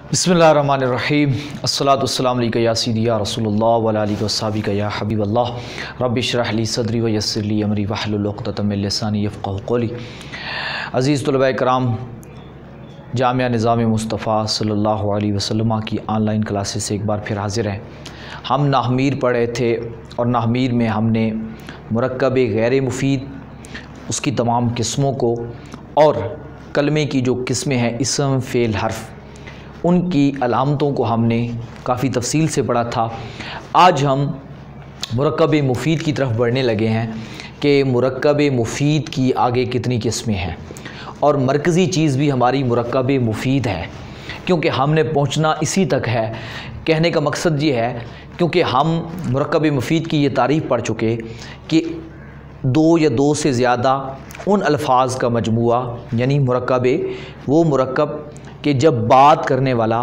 बिस्मिल्लाहिर्रहमानिर्रहीम अस्सलातु वस्सलामु अलैका या सीदी या रसूलुल्लाह व अला आलिहि व अस्हाबिका या हबीबल्लाह रब्बि इश्रह ली सदरी व यस्सिर ली अमरी वहलुल उक़दतम मिन लिसानी यफ़क़हू क़ौली। अज़ीज़ तलबा कराम, जामिया निज़ाम मुस्तफ़ा सल्लल्लाहु अलैहि वसल्लम की ऑनलाइन क्लासेस से एक बार फिर हाज़िर हैं। हम नाहमीर पढ़े थे और नाहमीर में हमने मुरक्कब गैर मुफीद, उसकी तमाम किस्मों को और कलमे की जो किस्में हैं इसम फ़ेल हर्फ, उनकी अलामतों को हमने काफ़ी तफसील से पढ़ा था। आज हम मुरक्कब मुफीद की तरफ बढ़ने लगे हैं कि मुरक्कब मुफीद की आगे कितनी किस्में हैं और मरकज़ी चीज़ भी हमारी मुरक्कब मुफीद है, क्योंकि हमने पहुंचना इसी तक है। कहने का मकसद ये है क्योंकि हम मुरक्कब मुफीद की ये तारीफ़ पढ़ चुके कि दो या दो से ज़्यादा उन अल्फाज का मजमुआ, यानी मुरक्कब वो मुरक्कब कि जब बात करने वाला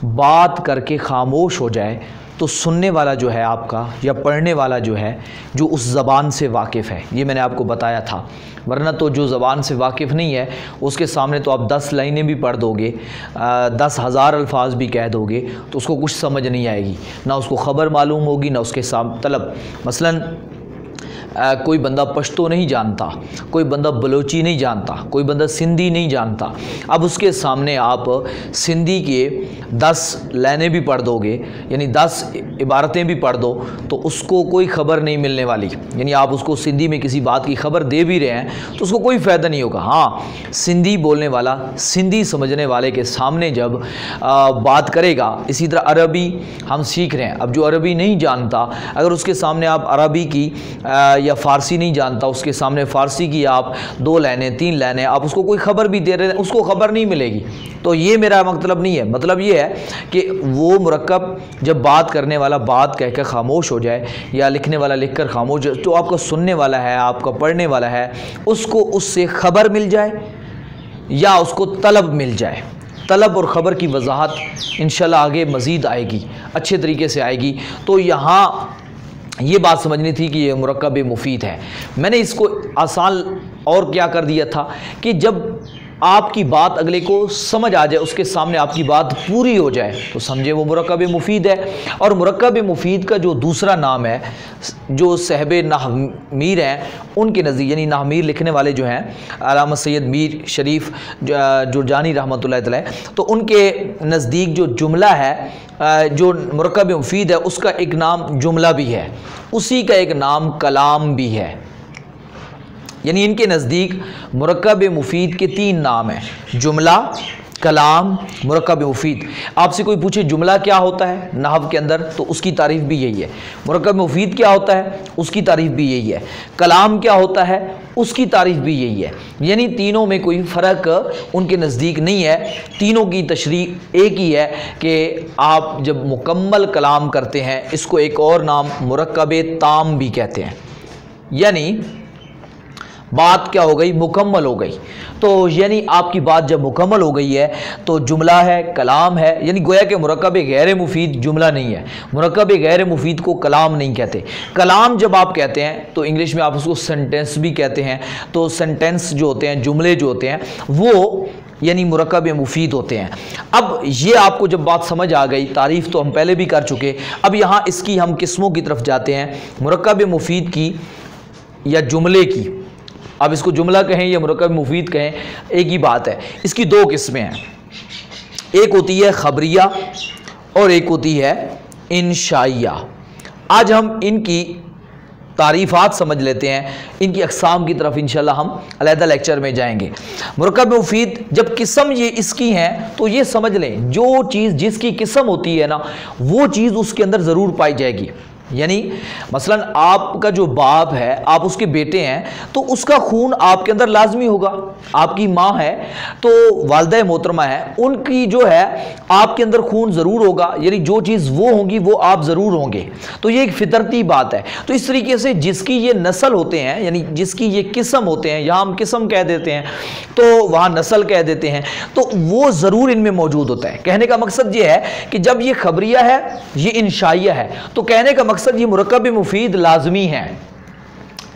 बात करके ख़ामोश हो जाए तो सुनने वाला जो है आपका या पढ़ने वाला जो है जो उस ज़बान से वाकिफ़ है। ये मैंने आपको बताया था, वरना तो जो ज़बान से वाकिफ़ नहीं है उसके सामने तो आप 10 लाइनें भी पढ़ दोगे, 10,000 अल्फाज भी कह दोगे तो उसको कुछ समझ नहीं आएगी, ना उसको ख़बर मालूम होगी ना उसके तलब। मसलन कोई बंदा पश्तो नहीं जानता, कोई बंदा बलोची नहीं जानता, कोई बंदा सिंधी नहीं जानता। अब उसके सामने आप सिंधी के 10 लाइनें भी पढ़ दोगे, यानी 10 इबारतें भी पढ़ दो तो उसको कोई ख़बर नहीं मिलने वाली। यानी आप उसको सिंधी में किसी बात की ख़बर दे भी रहे हैं तो उसको कोई फ़ायदा नहीं होगा। हाँ, सिंधी बोलने वाला सिंधी समझने वाले के सामने जब बात करेगा, इसी तरह अरबी हम सीख रहे हैं। अब जो अरबी नहीं जानता, अगर उसके सामने आप अरबी की या फ़ारसी नहीं जानता, उसके सामने फ़ारसी की आप 2 लाइनें 3 लाइनें आप उसको कोई ख़बर भी दे रहे हैं, उसको ख़बर नहीं मिलेगी। तो ये मेरा मतलब नहीं है। मतलब ये है कि वो मुरक्कब जब बात करने वाला बात कहकर ख़ामोश हो जाए या लिखने वाला लिख कर ख़ामोश, तो आपका सुनने वाला है, आपका पढ़ने वाला है, उसको उससे ख़बर मिल जाए या उसको तलब मिल जाए। तलब और ख़बर की वजाहत इंशाल्लाह आगे मज़ीद आएगी, अच्छे तरीके से आएगी। तो यहाँ ये बात समझनी थी कि ये मुरक्कब मुफीद है। मैंने इसको आसान और क्या कर दिया था कि जब आपकी बात अगले को समझ आ जाए, उसके सामने आपकी बात पूरी हो जाए तो समझे वो मुरक्कब मुफीद है। और मुरक्कब मुफीद का जो दूसरा नाम है, जो साहिब नाहमीर हैं उनके नज़दीक, यानी नाहमीर लिखने वाले जो हैं अल्लामा सैयद मीर शरीफ जुरजानी रहमतुल्लाह अलैह, तो उनके नज़दीक जो जुमला है, जो मुरक्कब मुफीद है, उसका एक नाम जुमला भी है, उसी का एक नाम कलाम भी है। यानी इनके नज़दीक मुरक्कब मुफीद के 3 नाम हैं, जुमला, कलाम, मुरक्कब मुफीद। आपसे कोई पूछे जुमला क्या होता है नहव के अंदर, तो उसकी तारीफ़ भी यही है। मुरक्कब मुफीद क्या होता है, उसकी तारीफ़ भी यही है। कलाम क्या होता है, उसकी तारीफ़ भी यही है। यानी तीनों में कोई फ़र्क उनके नज़दीक नहीं है, तीनों की तशरीह एक ही है कि आप जब मुकम्मल कलाम करते हैं, इसको एक और नाम मुरक्कब ताम भी कहते हैं। यानी बात क्या हो गई, मुकम्मल हो गई। तो यानी आपकी बात जब मुकम्मल हो गई है तो जुमला है, कलाम है, यानी गोया कि मुरक्कब गैर मुफीद जुमला नहीं है, मुरक्कब गैर मुफीद को कलाम नहीं कहते। कलाम जब आप कहते हैं तो इंग्लिश में आप उसको सेंटेंस भी कहते हैं। तो सेंटेंस जो होते हैं, जुमले जो होते हैं, वो यानी मुरक्कब मुफीद होते हैं। अब ये आपको जब बात समझ आ गई, तारीफ़ तो हम पहले भी कर चुके, अब यहाँ इसकी हम किस्मों की तरफ जाते हैं, मुरक्कब मुफीद की या जुमले की। अब इसको जुमला कहें या मुरक्कब मुफीद कहें, एक ही बात है। इसकी 2 किस्में हैं, एक होती है खबरिया और एक होती है इंशाइया। आज हम इनकी तारीफ़ात समझ लेते हैं, इनकी अक़साम की तरफ इंशाल्लाह हम अलहदा लेक्चर में जाएंगे। मुरक्कब मुफीद जब किस्म ये इसकी हैं तो ये समझ लें, जो चीज़ जिसकी किस्म होती है ना, वो चीज़ उसके अंदर ज़रूर पाई जाएगी। यानी मसलन आपका जो बाप है, आप उसके बेटे हैं, तो उसका खून आपके अंदर लाजमी होगा। आपकी माँ है तो वालिदा मोहतरमा है, उनकी जो है आपके अंदर खून ज़रूर होगा, यानी जो चीज़ वो होंगी वो आप ज़रूर होंगे। तो ये एक फितरती बात है। तो इस तरीके से जिसकी ये नस्ल होते हैं, यानी जिसकी ये किस्म होते हैं, यहाँ हम किस्म कह देते हैं तो वहाँ नस्ल कह देते हैं, तो वो ज़रूर इनमें मौजूद होता है। कहने का मकसद ये है कि जब ये खबरिया है, ये इंशाइया है, तो कहने का मकसद ये मुरक्कब मुफीद लाजमी है।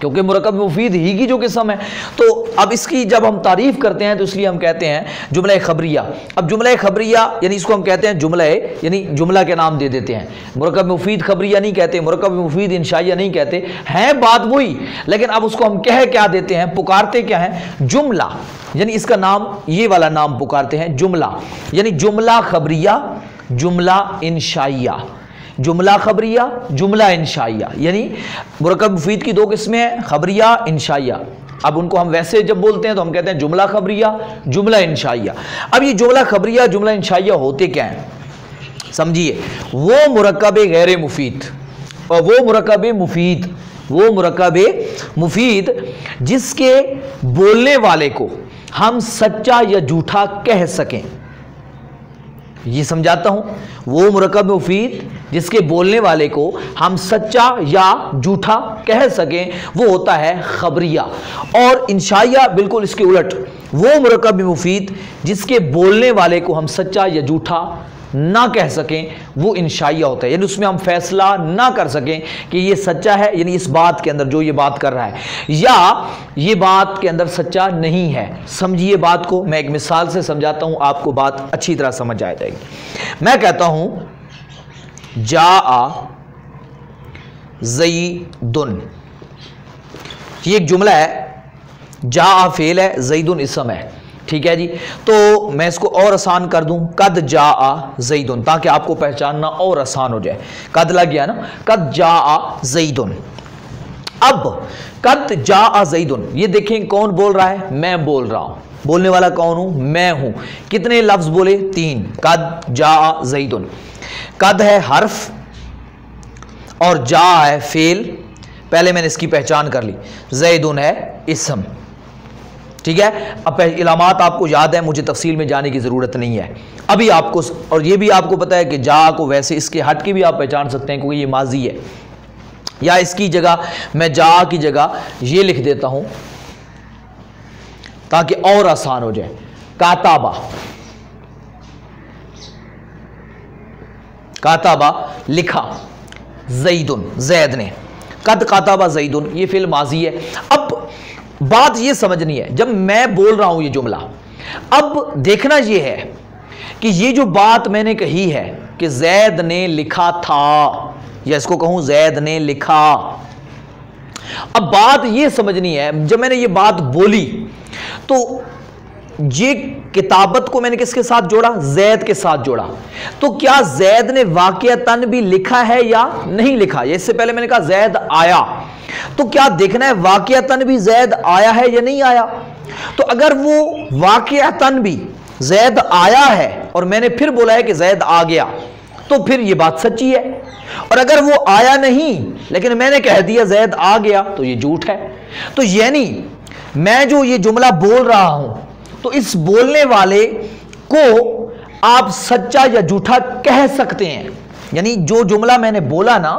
क्योंकि मुरक्कब मुफीद ही की जो किस्म है। तो अब इसकी जब हम तारीफ़ करते हैं तो इसलिए हम कहते हैं जुमला खबरिया। अब जुमला खबरिया यानी इसको हम कहते हैं जुमला, यानी जुमला के नाम दे देते हैं। मुरक्कब मुफीद खबरिया नहीं कहते, मुरक्कब मुफीद इंशाइया नहीं कहते, हैं बात वही, लेकिन अब उसको हम कह क्या देते हैं, पुकारते क्या हैं, जुमला। यानी इसका नाम, ये वाला नाम पुकारते हैं जुमला, यानी जुमला खबरिया, जुमला इंशाइया, जुमला खबरिया, जुमला इंशाइया। यानी मुरक्कब मुफीद की दो किस्में हैं, खबरिया, इंशाइया। अब उनको हम वैसे जब बोलते हैं तो हम कहते हैं जुमला खबरिया, जुमला इंशाइया। अब ये जुमला खबरिया, जुमला इंशाइया होते क्या हैं, समझिए। वो मुरक्कब गैर मुफीद और वो मुरक्कब मुफीद, वो मुरक्कब मुफीद जिसके बोलने वाले को हम सच्चा या झूठा कह सकें। ये समझाता हूं, वो मुरक्कब मुफीद जिसके बोलने वाले को हम सच्चा या झूठा कह सकें, वो होता है खबरिया। और इंशाइया बिल्कुल इसके उलट, वो मुरक्कब मुफीद जिसके बोलने वाले को हम सच्चा या झूठा ना कह सकें, वो इंशाइया होता है। यानी उसमें हम फैसला ना कर सकें कि ये सच्चा है, यानी इस बात के अंदर जो ये बात कर रहा है, या ये बात के अंदर सच्चा नहीं है। समझिए बात को, मैं एक मिसाल से समझाता हूं, आपको बात अच्छी तरह समझ आ जाएगी। मैं कहता हूं जाआ ज़ैदुन, ये एक जुमला है, जाआ फेल है, ज़ैदुन इसम है, ठीक है जी। तो मैं इसको और आसान कर दूं, कद जाआ ज़ैदुन, ताकि आपको पहचानना और आसान हो जाए। कद लग गया ना, कद जाआ ज़ैदुन। अब कद जाआ ज़ैदुन, ये देखें कौन बोल रहा है, मैं बोल रहा हूं। बोलने वाला कौन हूं, मैं हूं। कितने लफ्ज बोले, 3। कद जाआ ज़ैदुन, कद है हर्फ और जा है फेल, पहले मैंने इसकी पहचान कर ली। ज़ैदुन है इसम, ठीक है। अब इलामात आपको याद है, मुझे तफसील में जाने की ज़रूरत नहीं है अभी आपको। और ये भी आपको पता है कि जा को वैसे इसके हट के भी आप पहचान सकते हैं, क्योंकि ये माजी है। या इसकी जगह मैं जा की जगह ये लिख देता हूं ताकि और आसान हो जाए। काताबा, काताबा लिखा, ज़ैदुन ज़ैद ने, कद काताबा ज़ैदुन, ये फिल माजी है। अब बात ये समझनी है, जब मैं बोल रहा हूं ये जुमला, अब देखना ये है कि ये जो बात मैंने कही है कि ज़ैद ने लिखा था, या इसको कहूं ज़ैद ने लिखा। अब बात ये समझनी है, जब मैंने ये बात बोली तो ये किताबत को मैंने किसके साथ जोड़ा, ज़ैद के साथ जोड़ा। तो क्या ज़ैद ने वाक़ियतन भी लिखा है या नहीं लिखा। इससे पहले मैंने कहा ज़ैद आया, तो क्या देखना है वाक़ियतन भी ज़ैद आया है या नहीं आया। तो अगर वो वाक़ियतन भी ज़ैद आया है और मैंने फिर बोला है कि ज़ैद आ गया, तो फिर ये बात सच्ची है। और अगर वो आया नहीं लेकिन मैंने कह दिया ज़ैद आ गया, तो ये झूठ है। तो यानी मैं जो ये जुमला बोल रहा हूं, तो इस बोलने वाले को आप सच्चा या झूठा कह सकते हैं। यानी जो जुमला मैंने बोला ना,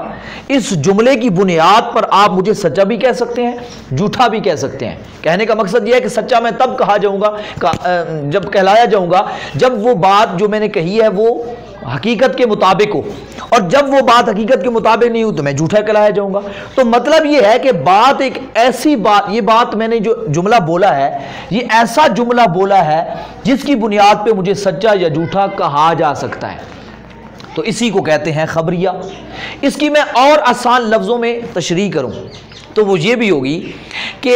इस जुमले की बुनियाद पर आप मुझे सच्चा भी कह सकते हैं, झूठा भी कह सकते हैं। कहने का मकसद यह है कि सच्चा मैं तब कहा जाऊंगा, जब कहलाया जाऊंगा, जब वो बात जो मैंने कही है वो हकीकत के मुताबिक हो, और जब वो बात हकीकत के मुताबिक नहीं हो तो मैं झूठा कहलाया जाऊंगा। तो मतलब ये है कि बात एक ऐसी बात, ये बात मैंने जो जुमला बोला है, ये ऐसा जुमला बोला है जिसकी बुनियाद पे मुझे सच्चा या झूठा कहा जा सकता है। तो इसी को कहते हैं खबरिया। इसकी मैं और आसान लफ्ज़ों में तशरीह करूं तो वो ये भी होगी कि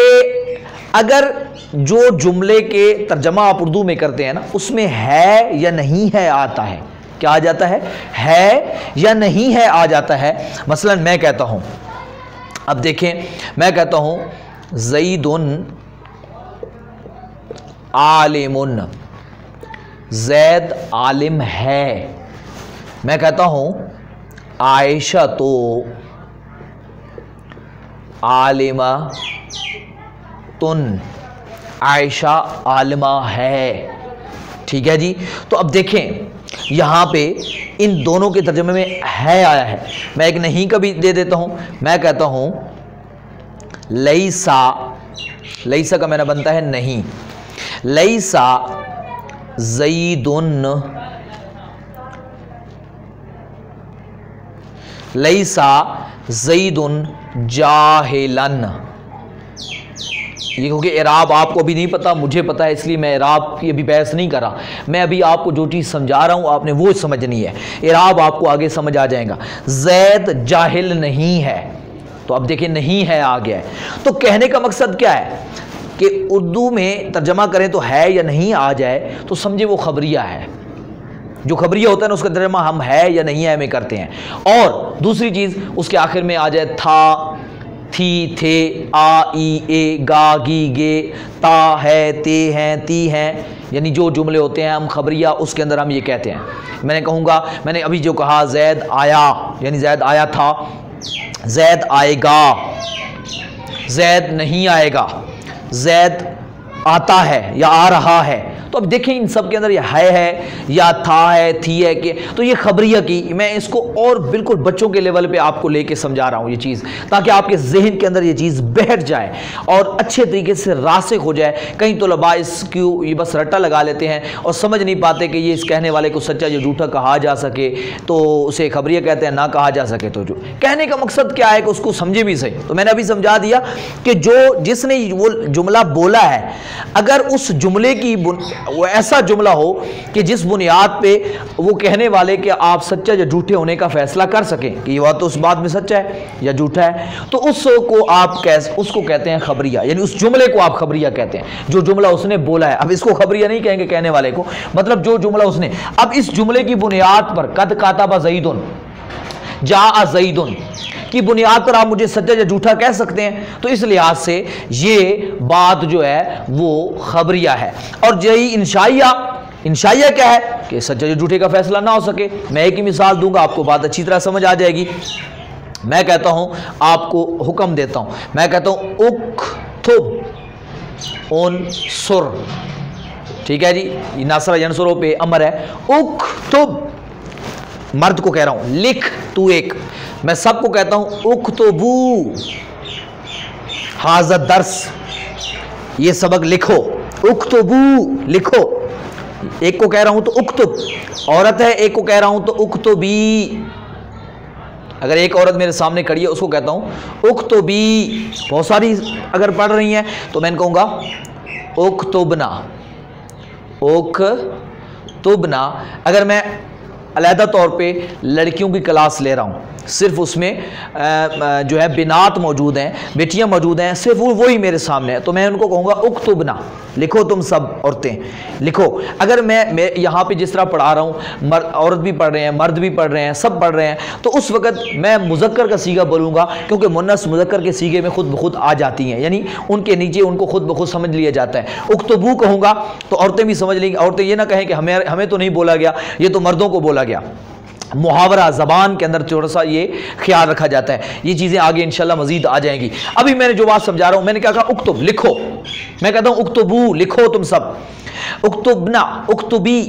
अगर जो जुमले के तर्जमा आप उर्दू में करते हैं ना, उसमें है या नहीं है आता है, क्या आ जाता है या नहीं है आ जाता है। मसलन मैं कहता हूं, अब देखें, मैं कहता हूं ज़ैदुन आलिमुन, ज़ैद आलिम है। मैं कहता हूं आयशा तो आलिमा तुन, आयशा आलिमा है, ठीक है जी। तो अब देखें यहां पे इन दोनों के तर्जुमे में है आया है, मैं एक नहीं का भी दे देता हूं। मैं कहता हूं लईसा, लईसा का मेरा बनता है नहीं, लईसा ज़ैदुन, लईसा ज़ैदुन जाहिलन, یہ کیونکہ اعراب آپ کو ابھی نہیں پتا، مجھے پتا ہے، اس لیے میں اعراب کی ابھی بحث نہیں کر رہا، میں ابھی آپ کو جو چیز سمجھا رہا ہوں آپ نے وہ سمجھنی ہے، اعراب آپ کو آگے سمجھ آ جائے گا۔ زید جاہل نہیں ہے، تو اب دیکھیں نہیں ہے آ گیا ہے، تو کہنے کا مقصد کیا ہے کہ اردو میں ترجمہ کریں تو ہے یا نہیں آ جائے تو سمجھے وہ خبریہ ہے، جو خبریہ ہوتا ہے نا اس کا ترجمہ ہم ہے یا نہیں ہے میں کرتے ہیں۔ اور دوسری چیز اس کے آخر میں آ جائے تھا، تھی، تھے، آ، ای، اے، گا، گی، گے، تا ہے، تے ہیں، تی ہیں، یعنی جو جملے ہوتے ہیں ہم خبریہ اس کے اندر ہم یہ کہتے ہیں۔ میں نے کہوں گا، میں نے ابھی جو کہا زید آیا، یعنی زید آیا تھا، زید آئے گا، زید نہیں آئے گا، زید آتا ہے یا آ رہا ہے۔ تو اب دیکھیں ان سب کے اندر یہ ہے یا تھا ہے، تھی ہے کہ، تو یہ خبریہ کی میں اس کو اور بالکل بچوں کے لیول پہ آپ کو لے کے سمجھا رہا ہوں یہ چیز، تاکہ آپ کے ذہن کے اندر یہ چیز بیٹھ جائے اور اچھے طریقے سے راسخ ہو جائے۔ کئی طلباء اس کو یہ بس رٹا لگا لیتے ہیں اور سمجھ نہیں پاتے کہ یہ اس کہنے والے کو سچا یا جھوٹا کہا جا سکے تو اسے خبریہ کہتے ہیں، نہ کہا جا سکے تو جو کہنے کا مقصد کیا ہے کہ اس کو سمجھے بھی صحیح۔ تو میں نے ابھی سمجھا دیا کہ جس نے وہ جملہ بولا ہے، اگر اس جملے کی وہ ایسا جملہ ہو کہ جس بنیاد پہ وہ کہنے والے کہ آپ سچا یا جھوٹے ہونے کا فیصلہ کر سکیں کہ یہ بات تو اس بات میں سچا ہے یا جھوٹا ہے، تو اس کو کہتے ہیں خبریہ، یعنی اس جملے کو آپ خبریہ کہتے ہیں جو جملہ اس نے بولا ہے۔ اب اس کو خبریہ نہیں کہیں گے کہنے والے کو، مطلب جو جملہ اس نے، اب اس جملے کی بنیاد پر قد کاتب زید جاء زید کی بنیاد پر آپ مجھے سچا یا جھوٹا کہہ سکتے ہیں، تو اس لحاظ سے یہ بات جو ہے وہ خبریہ ہے۔ اور یہی انشائیہ کیا ہے کہ سچا یا جھوٹے کا فیصلہ نہ ہو سکے۔ میں ایک ہی مثال دوں گا، آپ کو بات اچھی طرح سمجھ آ جائے گی۔ میں کہتا ہوں، آپ کو حکم دیتا ہوں، میں کہتا ہوں اکتب انصر، ٹھیک ہے جی، یہ ناصرہ ینصرو پہ امر ہے، اکتب مرد کو کہہ رہا ہوں، لکھ تو ایک، میں سب کو کہتا ہوں اکتبو ھذا الدرس، یہ سبق لکھو، اکتبو لکھو، ایک کو کہہ رہا ہوں تو اکتب، عورت ہے ایک کو کہہ رہا ہوں تو اکتبی، اگر ایک عورت میرے سامنے کھڑی ہے اس کو کہتا ہوں اکتبی، بہت ساری اگر پڑھ رہی ہیں تو میں کہوں گا اکتبنا، اکتبنا۔ اگر میں علیحدہ طور پہ لڑکیوں کی کلاس لے رہا ہوں، صرف اس میں جو ہے بنات موجود ہیں، بیٹیاں موجود ہیں، صرف وہی میرے سامنے ہے، تو میں ان کو کہوں گا اکتبنا، لکھو تم سب عورتیں لکھو۔ اگر میں یہاں پہ جس طرح پڑھا رہا ہوں، عورت بھی پڑھ رہے ہیں، مرد بھی پڑھ رہے ہیں، سب پڑھ رہے ہیں، تو اس وقت میں مذکر کا صیغہ بولوں گا، کیونکہ مؤنث مذکر کے صیغے میں خود بخود آ جاتی ہیں، یعنی ان کے نیچے ان کو خود بخود سمجھ لیا جاتا ہے۔ اکتبو کہوں گا تو عورتیں بھی سمجھ لیں گی، عورتیں یہ نہ کہیں کہ ہمیں تو نہیں بولا گیا، یہ تو مردوں کو بولا گیا۔ محاورہ زبان کے اندر تھوڑا سا یہ خیال رکھا جاتا ہے، یہ چیزیں آگے انشاءاللہ مزید آ جائیں گی۔ ابھی میں نے جو بات سمجھا رہا ہوں، میں نے کیا کہا، اکتب لکھو، میں کہتا ہوں اکتبو لکھو تم سب، اکتبنا اکتبی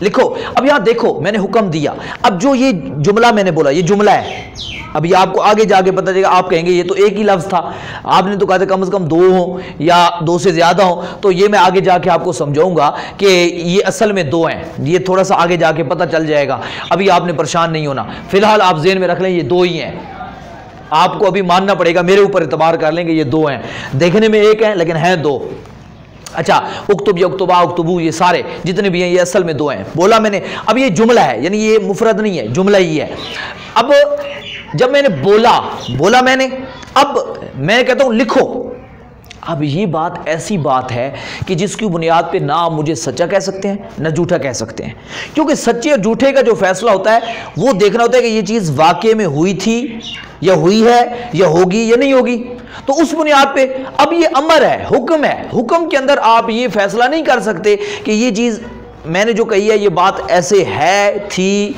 لکھو۔ اب یہاں دیکھو میں نے حکم دیا، اب جو یہ جملہ میں نے بولا یہ جملہ ہے، ابھی آپ کو آگے جا کے پتہ چلے گا، آپ کہیں گے یہ تو ایک ہی لفظ تھا، آپ نے تو کہا تھا کم از کم دو ہوں یا دو سے زیادہ ہوں، تو یہ میں آگے جا کے آپ کو سمجھاؤں گا کہ یہ اصل میں دو ہیں، یہ تھوڑا سا آگے جا کے پتہ چل جائے گا، ابھی آپ نے پریشان نہیں ہونا، فی الحال آپ ذہن میں رکھ لیں یہ دو ہی ہیں، آپ کو ابھی ماننا پڑے گا، میرے اوپر اعتبار کر لیں کہ یہ دو ہیں، دیکھنے میں ایک ہیں لیکن ہیں دو۔ اچھا، اکتب یا اکتبا اکتبو یہ سارے جتنے بھی ہیں یہ اصل میں دو ہیں، بولا میں نے، اب یہ جملہ ہے، یعنی یہ مفرد نہیں ہے، جملہ ہی ہے۔ اب جب میں نے بولا میں نے، اب میں کہتا ہوں لکھو، اب یہ بات ایسی بات ہے کہ جس کی بنیاد پہ نہ آپ مجھے سچا کہہ سکتے ہیں نہ جھوٹا کہہ سکتے ہیں، کیونکہ سچے اور جھوٹے کا جو فیصلہ ہوتا ہے وہ دیکھنا ہوتا ہے کہ یہ چیز واقع میں ہوئی تھی یا ہوئی ہے یا ہوگی یا نہیں ہوگی، تو اس بنیاد پہ اب یہ امر ہے، حکم ہے، حکم کے اندر آپ یہ فیصلہ نہیں کر سکتے کہ یہ چیز میں نے جو کہی ہے یہ بات ایسے ہے، تھی،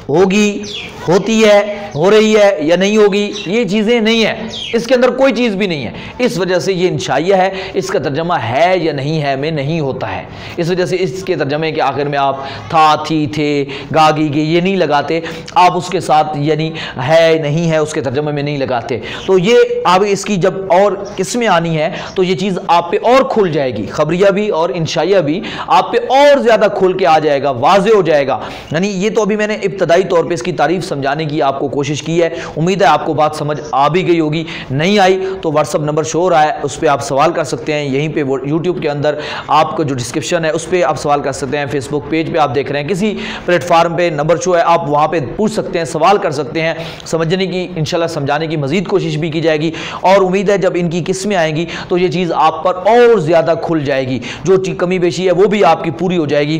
ہوگی، ہوتی ہے، ہو رہی ہے یا نہیں ہوگی، یہ چیزیں نہیں ہیں، اس کے اندر کوئی چیز بھی نہیں ہے، اس وجہ سے یہ انشائیہ ہے، اس کا ترجمہ ہے یا نہیں ہے میں نہیں ہوتا ہے، اس وجہ سے اس کے ترجمے کے آخر میں آپ تھا، تھی، تھے، گا، گی، گے یہ نہیں لگاتے، آپ اس کے ساتھ یعنی ہے نہیں ہے اس کے ترجمے میں نہیں لگاتے، تو یہ آپ اس کی جب اور قسمیں آنی ہے تو یہ چیز آپ پہ اور کھل جائے گی، خبریہ بھی اور انشائیہ بھی آپ پہ اور زیادہ کھل کے آ جائے گا، واضح ہو جائے گا، یعنی یہ تو ابھی میں نے ابتدائی طور پہ اس کی تعریف سمجھانے کی آپ کو کوشش کی ہے. امید ہے آپ کو بات سمجھ آ بھی گئی ہوگی. نہیں آئی تو واٹس اپ نمبر شو ہو رہا ہے, اس پہ آپ سوال کر سکتے ہیں. یہیں پہ یوٹیوب کے اندر آپ کا جو ڈسکرپشن ہے اس پہ آپ سوال کر سکتے ہیں. فیس بک پیج پہ آپ دیکھ رہے ہیں, کسی پلیٹ فارم پہ نمبر شو ہے, آپ وہاں پہ پوچھ سکتے ہیں, سوال کر سکتے ہیں. سمجھنے کی انشاءاللہ سمجھانے کی مزید کوشش بھی کی جائے گی, اور امید ہے جب ان کی قسمیں آئیں گی تو یہ چیز آپ پر اور زیادہ کھل جائے گی. جو کمی بیشی ہے وہ بھی آپ کی پوری ہو جائے گی.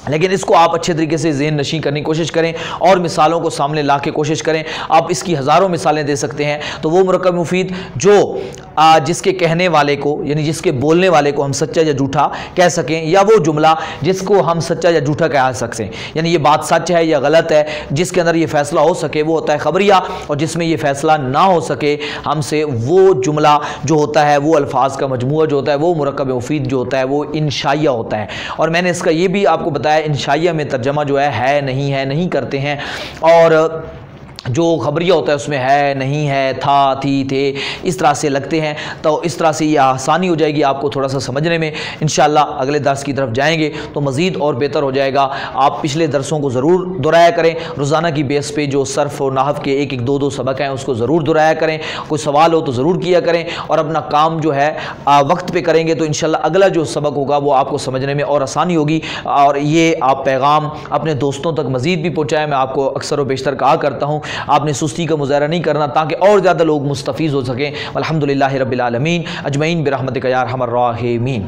لیکن اس کو آپ اچھے طریقے سے ذہن نشین کرنے کی کوشش کریں اور مثالوں کو سامنے لا کے کوشش کریں. آپ اس کی ہزاروں مثالیں دے سکتے ہیں. تو وہ مرکب مفید جو جس کے کہنے والے کو, یعنی جس کے بولنے والے کو ہم سچا یا جھوٹا کہہ سکیں, یا وہ جملہ جس کو ہم سچا یا جھوٹا کہہ سکیں, یعنی یہ بات سچ ہے یا غلط ہے, جس کے اندر یہ فیصلہ ہو سکے وہ ہوتا ہے خبریہ, اور جس میں یہ فیصلہ نہ ہو سکے ہم سے وہ جملہ جو ہوتا ہے, وہ الفاظ کا مجموعہ جو ہوتا ہے, وہ مرکب مفید جو ہوتا ہے وہ انشائیہ ہوتا ہے. اور میں نے اس کا یہ بھی آپ کو بتایا انشائیہ میں ترجمہ جو ہے نہیں کرتے ہیں, اور جو خبریہ ہوتا ہے اس میں ہے, نہیں ہے, تھا, تھی, تھے, اس طرح سے لگتے ہیں. تو اس طرح سے یہ آسانی ہو جائے گی آپ کو تھوڑا سا سمجھنے میں. انشاءاللہ اگلے درس کی طرف جائیں گے تو مزید اور بہتر ہو جائے گا. آپ پچھلے درسوں کو ضرور دہرایا کریں. روزانہ کی بیس پہ جو صرف اور نحو کے ایک دو سبق ہیں اس کو ضرور دہرایا کریں. کوئی سوال ہو تو ضرور کیا کریں, اور اپنا کام جو ہے وقت پہ کریں گے تو انشاءاللہ اگلا جو سبق ہوگا وہ آپ کو سمجھنے میں اور آسانی ہوگی. اور یہ آپ پیغام اپنے دوستوں تک مزید بھی پہنچائیں. میں آپ کو اکثر و بیشتر کہا کرتا ہوں آپ نے سستی کا مظاہرہ نہیں کرنا تاکہ اور زیادہ لوگ مستفیض ہو سکیں. الحمدللہ رب العالمین اجمعین برحمتک یا ارحم الراحمین.